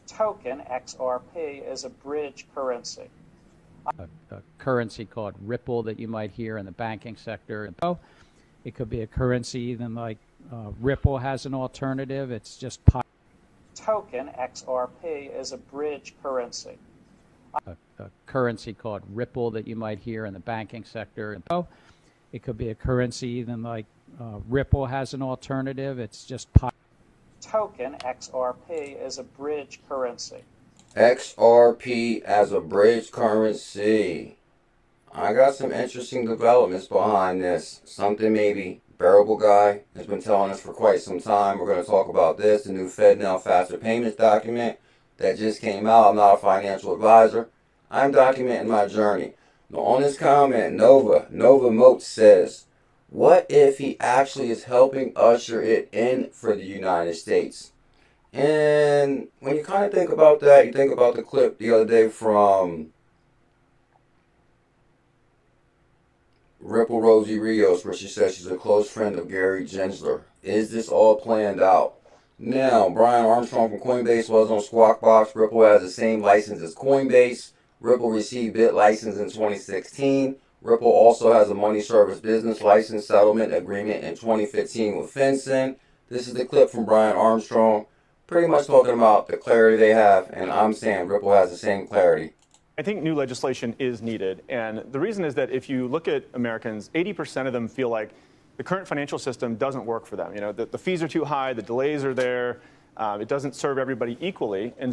token XRP is a bridge currency. A currency called Ripple that you might hear in the banking sector. It could be a currency even like Ripple has an alternative. It's just token XRP is a bridge currency. A currency called Ripple that you might hear in the banking sector. It could be a currency even like Ripple has an alternative. It's just token XRP is a bridge currency. XRP as a bridge currency. I got some interesting developments behind this. Something maybe Bearable Guy has been telling us for quite some time. We're going to talk about this, the new FedNow faster payments document that just came out. I'm not a financial advisor. I'm documenting my journey. Now on this comment, 𝕤𝕚𝕚𝕝 says, what if he actually is helping usher it in for the United States? And when you kind of think about that, you think about the clip the other day from Ripple Rosie Rios, where she says she's a close friend of Gary Gensler. Is this all planned out? Now, Brian Armstrong from Coinbase was on Squawk Box. Ripple has the same license as Coinbase. Ripple received BIT license in 2016. Ripple also has a money service business license settlement agreement in 2015 with FinCEN. This is the clip from Brian Armstrong, pretty much talking about the clarity they have, and I'm saying Ripple has the same clarity. I think new legislation is needed, and the reason is that if you look at Americans, 80% of them feel like the current financial system doesn't work for them. You know, the fees are too high, the delays are there, it doesn't serve everybody equally, and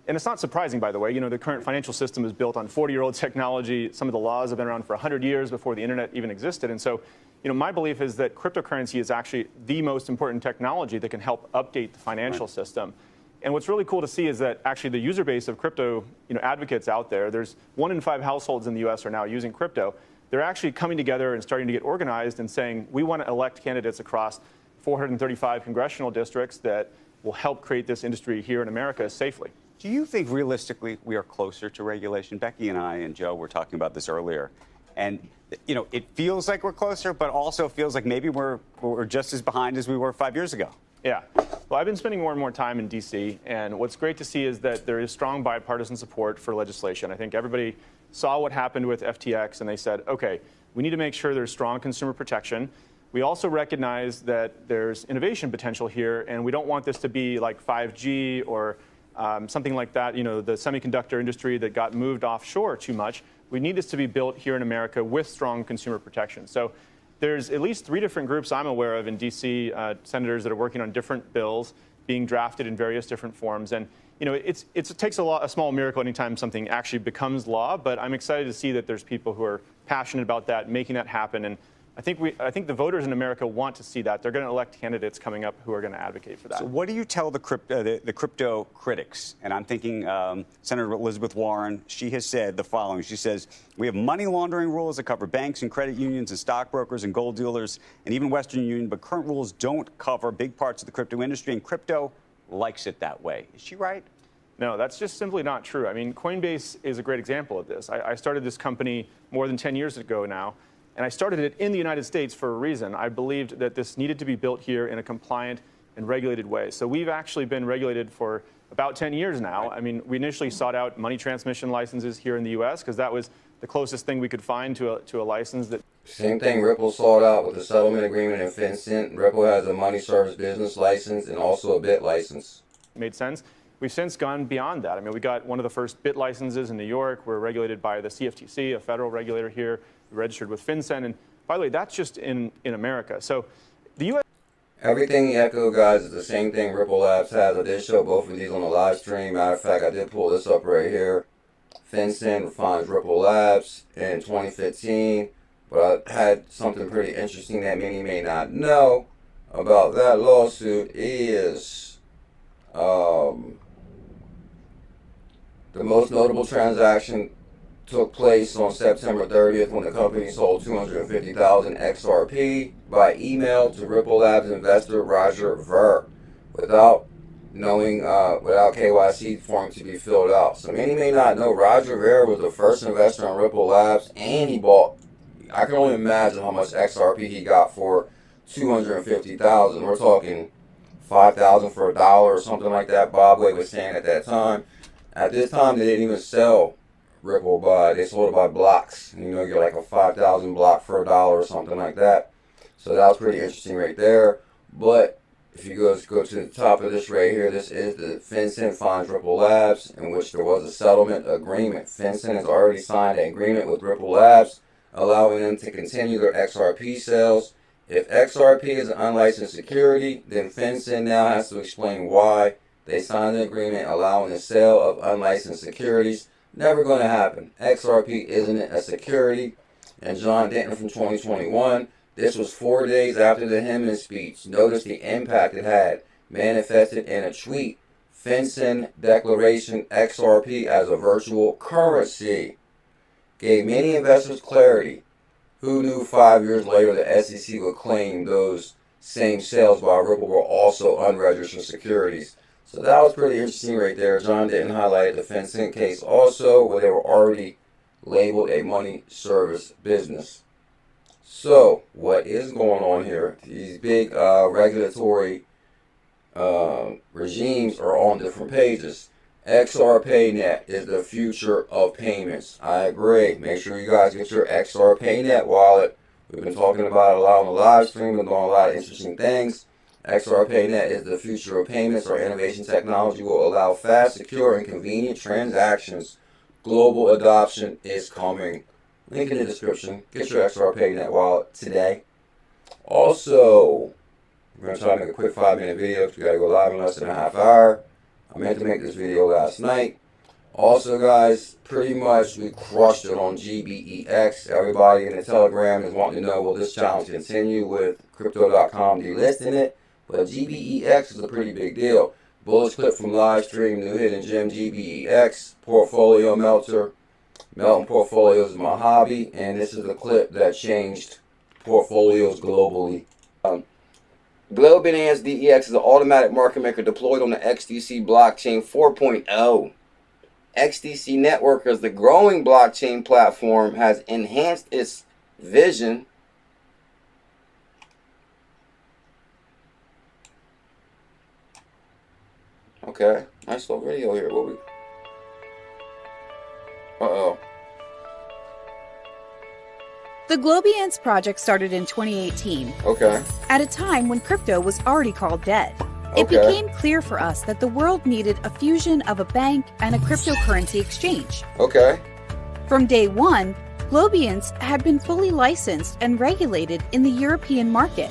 it's not surprising, by the way. You know, the current financial system is built on 40-year-old technology. Some of the laws have been around for 100 years before the internet even existed, and so, you know, my belief is that cryptocurrency is actually the most important technology that can help update the financial system. And what's really cool to see is that actually the user base of crypto, you know, advocates out there, there's 1 in 5 households in the US are now using crypto. They're actually coming together and starting to get organized and saying, we want to elect candidates across 435 congressional districts that will help create this industry here in America safely. Do you think realistically we are closer to regulation? Becky and I and Joe were talking about this earlier. And, you know, it feels like we're closer, but also feels like maybe we're just as behind as we were 5 years ago. Yeah. Well, I've been spending more and more time in D.C., and what's great to see is that there is strong bipartisan support for legislation. I think everybody saw what happened with FTX, and they said, okay, we need to make sure there's strong consumer protection. We also recognize that there's innovation potential here, and we don't want this to be like 5G or something like that, you know, the semiconductor industry that got moved offshore too much. We need this to be built here in America with strong consumer protection. So there's at least 3 different groups I'm aware of in D.C., senators that are working on different bills being drafted in various different forms. And, you know, it takes a small miracle anytime something actually becomes law, but I'm excited to see that there's people who are passionate about that, making that happen. And I think the voters in America want to see that. They're going to elect candidates coming up who are going to advocate for that. So what do you tell the crypto critics? And I'm thinking Senator Elizabeth Warren, she has said the following. She says, we have money laundering rules that cover banks and credit unions and stockbrokers and gold dealers and even Western Union, but current rules don't cover big parts of the crypto industry, and crypto likes it that way. Is she right? No, that's just simply not true. I mean, Coinbase is a great example of this. I started this company more than 10 years ago now. And I started it in the United States for a reason. I believed that this needed to be built here in a compliant and regulated way. So we've actually been regulated for about 10 years now. I mean, we initially sought out money transmission licenses here in the U.S. because that was the closest thing we could find to a license that. Same thing Ripple sought out with the settlement agreement in FinCEN. Ripple has a money service business license and also a BIT license. Made sense. We've since gone beyond that. I mean, we got one of the first BIT licenses in New York. We're regulated by the CFTC, a federal regulator here. We registered with FinCEN. And by the way, that's just in America. So the U.S. Everything he echoed, guys, is the same thing Ripple Labs has. I did show both of these on the live stream. Matter of fact, I did pull this up right here. FinCEN refines Ripple Labs in 2015. But I had something pretty interesting that many may not know about that lawsuit is the most notable transaction took place on September 30th when the company sold 250,000 XRP by email to Ripple Labs investor Roger Ver without KYC form to be filled out. So many may not know Roger Ver was the first investor in Ripple Labs, and he bought, I can only imagine how much XRP he got for 250,000. We're talking 5,000 for $1 or something like that. Bob Wade was saying at that time. At this time, they didn't even sell Ripple they sold it by blocks. You know, you get like a 5,000 block for $1 or something like that. So that was pretty interesting right there. But if you go to the top of this right here, this is the FinCEN finds Ripple Labs, in which there was a settlement agreement. FinCEN has already signed an agreement with Ripple Labs, allowing them to continue their XRP sales. If XRP is an unlicensed security, then FinCEN now has to explain why they signed an agreement allowing the sale of unlicensed securities. Never going to happen. XRP isn't a security. And John Denton from 2021, this was 4 days after the Hinman speech. Notice the impact it had, manifested in a tweet. FinCEN declaration XRP as a virtual currency gave many investors clarity. Who knew 5 years later the SEC would claim those same sales by Ripple were also unregistered securities? So that was pretty interesting right there. John Denton highlighted the FinCEN case also, where they were already labeled a money service business. So what is going on here? These big regulatory regimes are on different pages. XRPayNeT is the future of payments. I agree. Make sure you guys get your XRPayNeT wallet. We've been talking about it a lot on the live stream. We've been doing a lot of interesting things. XRPayNeT is the future of payments. Our innovation technology will allow fast, secure, and convenient transactions. Global adoption is coming. Link in the description. Get your XRPayNeT wallet today. Also, we're going to try to make a quick 5-minute video because we got to go live in less than a half hour. I meant to make this video last night. Also, guys, pretty much we crushed it on GBEX. Everybody in the Telegram is wanting to know, will this challenge continue with Crypto.com delisting it? But GBEX is a pretty big deal. Bullish clip from live stream, new hidden gem, GBEX, portfolio melter. Melting portfolios is my hobby, and this is a clip that changed portfolios globally. Globians DEX is an automatic market maker deployed on the XDC blockchain 4.0. XDC Network, as the growing blockchain platform, has enhanced its vision Okay, nice little video here. What we? Uh-oh. The Globians project started in 2018. Okay. At a time when crypto was already called dead. It Okay. became clear for us that the world needed a fusion of a bank and a cryptocurrency exchange. Okay. From day one, Globians had been fully licensed and regulated in the European market.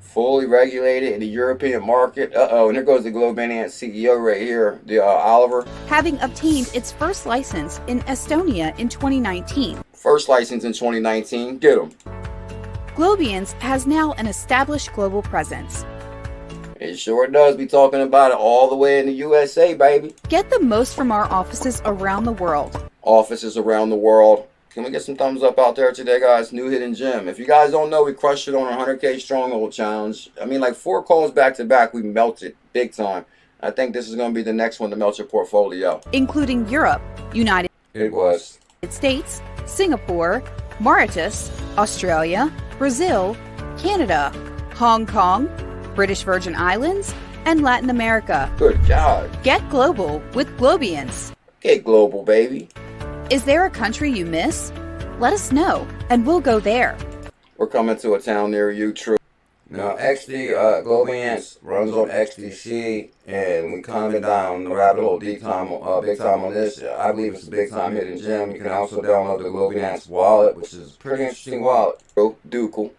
Fully regulated in the European market. Uh-oh, and there goes the Globians CEO right here, the Oliver. Having obtained its first license in Estonia in 2019. First license in 2019. Get him. Globians has now an established global presence. It sure does. Be talking about it all the way in the USA, baby. Get the most from our offices around the world. Offices around the world. Can we get some thumbs up out there today, guys? New hidden gem. If you guys don't know, we crushed it on our 100K Stronghold Challenge. I mean, like 4 calls back to back, we melted big time. I think this is going to be the next one to melt your portfolio. Including Europe, United States, Singapore, Mauritius, Australia, Brazil, Canada, Hong Kong, British Virgin Islands, and Latin America. Good God. Get global with Globians. Get global, baby. Is there a country you miss? Let us know, and we'll go there. We're coming to a town near you, true. Now, Globians runs on XDC, and we kind of been down the rabbit hole big time on this. I believe it's a big time hidden gem. You can also download the Globians wallet, which is a pretty interesting wallet. Ducal.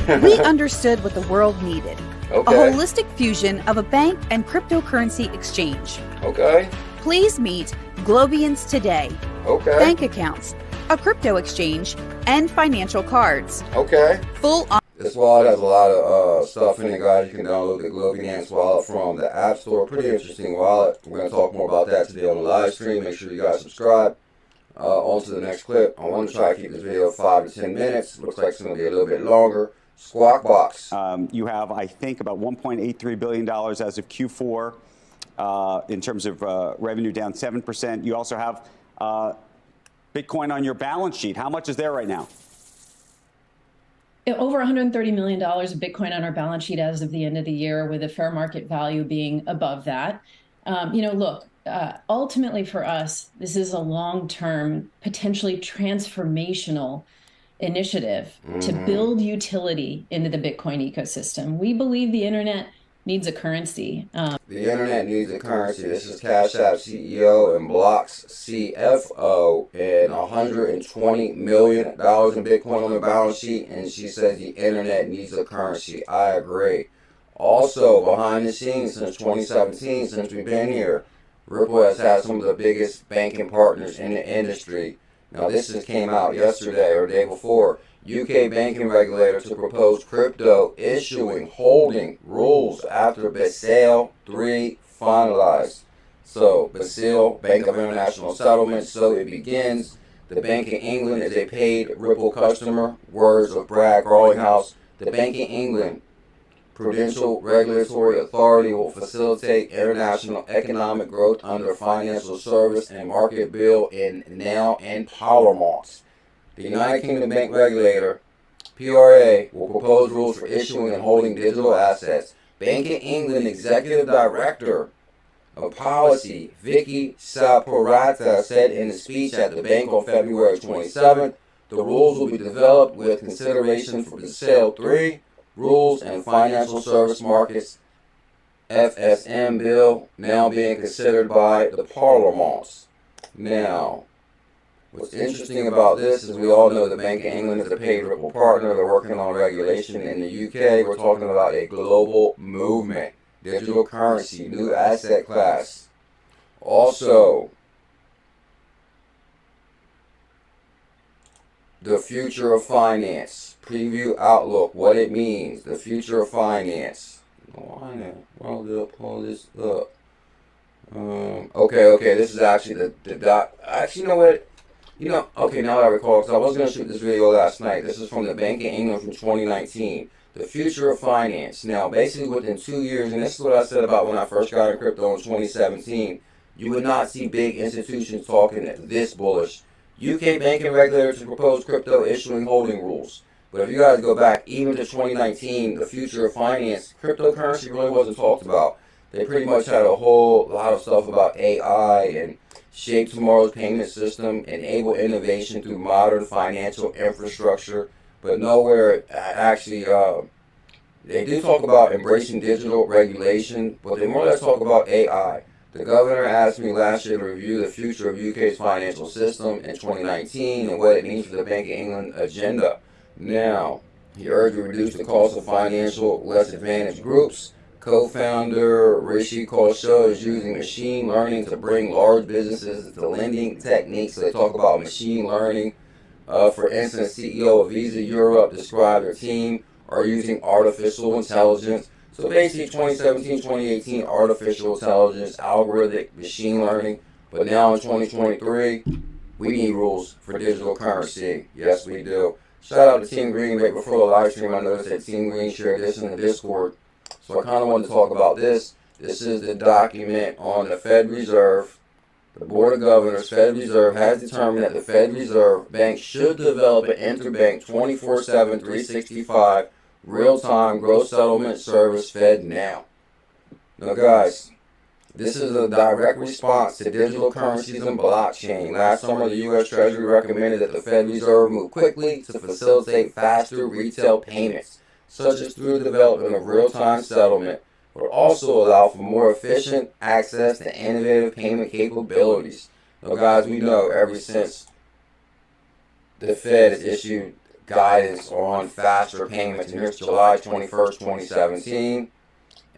We understood what the world needed. Okay. A holistic fusion of a bank and cryptocurrency exchange. Okay. Please meet Globians today. Okay. Bank accounts, a crypto exchange, and financial cards. Okay. Full on. This wallet has a lot of stuff in it, guys. You can download the Globians wallet from the App Store. Pretty interesting wallet. We're going to talk more about that today on the live stream. Make sure you guys subscribe. On to the next clip. I want to try to keep this video 5 to 10 minutes. Looks like it's going to be a little bit longer. Squawk Box. You have, I think, about $1.83 billion as of Q4 in terms of revenue, down 7%. You also have Bitcoin on your balance sheet. How much is there right now? over $130 million of Bitcoin on our balance sheet as of the end of the year, with a fair market value being above that. Look, ultimately for us, this is a long-term, potentially transformational initiative to build utility into the Bitcoin ecosystem. We believe the internet needs a currency. The internet needs a currency. This is Cash App CEO and Block's CFO, and $120 million in Bitcoin on the balance sheet, and she says the internet needs a currency. I agree. Also, behind the scenes since 2017, since we've been here, Ripple has had some of the biggest banking partners in the industry. Now, this just came out yesterday or the day before. UK banking regulator to propose crypto issuing holding rules after BuLLZiLLa3 finalized. So, BuLLZiLLa, Bank of International Settlements, so it begins. The Bank in England is a paid Ripple customer. Words of Brad Garlinghouse. The Bank in England Prudential Regulatory Authority will facilitate international economic growth under Financial Service and Market Bill in 𝕝𝕚𝕝 and 𝕝𝕚𝕝𝕝. The United Kingdom Bank Regulator, PRA, will propose rules for issuing and holding digital assets. Bank of England Executive Director of Policy, Vicky Saporata, said in a speech at the bank on February 27th, the rules will be developed with consideration for BuLLZiLLa3 rules and financial service markets FSM bill now being considered by the Parliament. Now, what's interesting about this is we all know the Bank of England is a paid Ripple partner. They're working on regulation in the UK. We're talking about a global movement, digital currency, new asset class. Also, the future of finance. Preview outlook, what it means, the future of finance. Well, they'll pull this up. Okay, this is actually the dot. Actually, you know what? Okay, now that I recall, because I was going to shoot this video last night. This is from the Bank of England from 2019. The future of finance. Now, basically within 2 years, and this is what I said about when I first got in crypto in 2017, you would not see big institutions talking this bullish. UK banking regulator to propose crypto issuing holding rules. But if you guys go back even to 2019, the future of finance, cryptocurrency really wasn't talked about. They pretty much had a whole lot of stuff about AI and shape tomorrow's payment system, enable innovation through modern financial infrastructure, but nowhere actually, they do talk about embracing digital regulation, but they more or less talk about AI. The governor asked me last year to review the future of UK's financial system in 2019 and what it means for the Bank of England agenda. Now, he urged to reduce the cost of financial less advantaged groups. Co-founder Rishi Kaushal is using machine learning to bring large businesses to lending techniques. So they talk about machine learning. For instance, CEO of Visa Europe described their team are using artificial intelligence. So basically 2017, 2018, artificial intelligence, algorithmic machine learning. But now in 2023, we need rules for digital currency. Yes, we do. Shout out to Team Green right before the live stream. I noticed that Team Green shared this in the Discord. So I kind of wanted to talk about this. This is the document on the Fed Reserve. The Board of Governors, Fed Reserve, has determined that the Fed Reserve Bank should develop an interbank 24/7, 365 real-time gross settlement service FedNow. Now guys, this is a direct response to digital currencies and blockchain. Last summer, the U.S. Treasury recommended that the Fed Reserve move quickly to facilitate faster retail payments, such as through the development of real-time settlement, but also allow for more efficient access to innovative payment capabilities. Now guys, we know ever since the Fed has issued guidance on faster payments, and here's July 21st, 2017.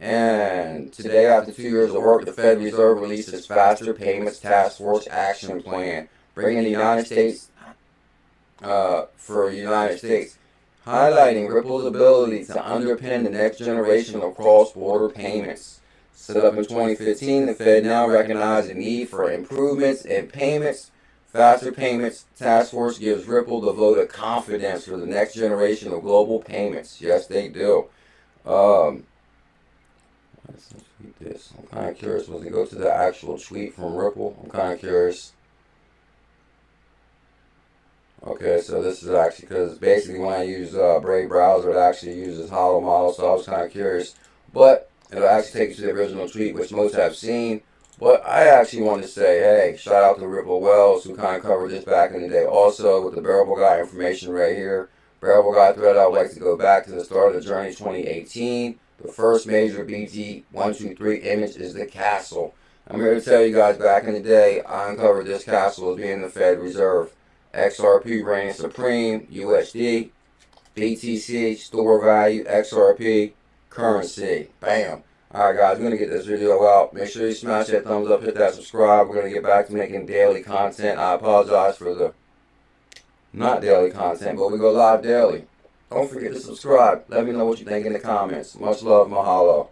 And today, after 2 years of work, the Fed Reserve released its Faster Payments Task Force Action Plan, bringing the United States, highlighting Ripple's ability to underpin the next generation of cross-border payments. Set up in 2015, the Fed now recognizes the need for improvements in payments. Faster Payments Task Force gives Ripple the vote of confidence for the next generation of global payments. Yes, they do. Let's tweet this. I'm kind of curious. Was it go to the actual tweet from Ripple? I'm kind of curious. Okay, so this is actually because basically when I use Brave browser, it actually uses hollow model, so I was kind of curious. But it'll actually take you to the original tweet, which most have seen. But I actually want to say, hey, shout out to Ripple Wells, who kind of covered this back in the day also with the Bearable Guy information right here. Bearable Guy thread, I would like to go back to the start of the journey 2018. The first major BT123 image is the castle. I'm here to tell you guys, back in the day, I uncovered this castle as being the Fed Reserve. XRP reigning supreme, USD, BTC, store value, XRP, currency. Bam. Alright guys, we're going to get this video out. Make sure you smash that thumbs up, hit that subscribe. We're going to get back to making daily content. I apologize for the not daily content, but we go live daily. Don't forget to subscribe. Let me know what you think in the comments. Much love, mahalo.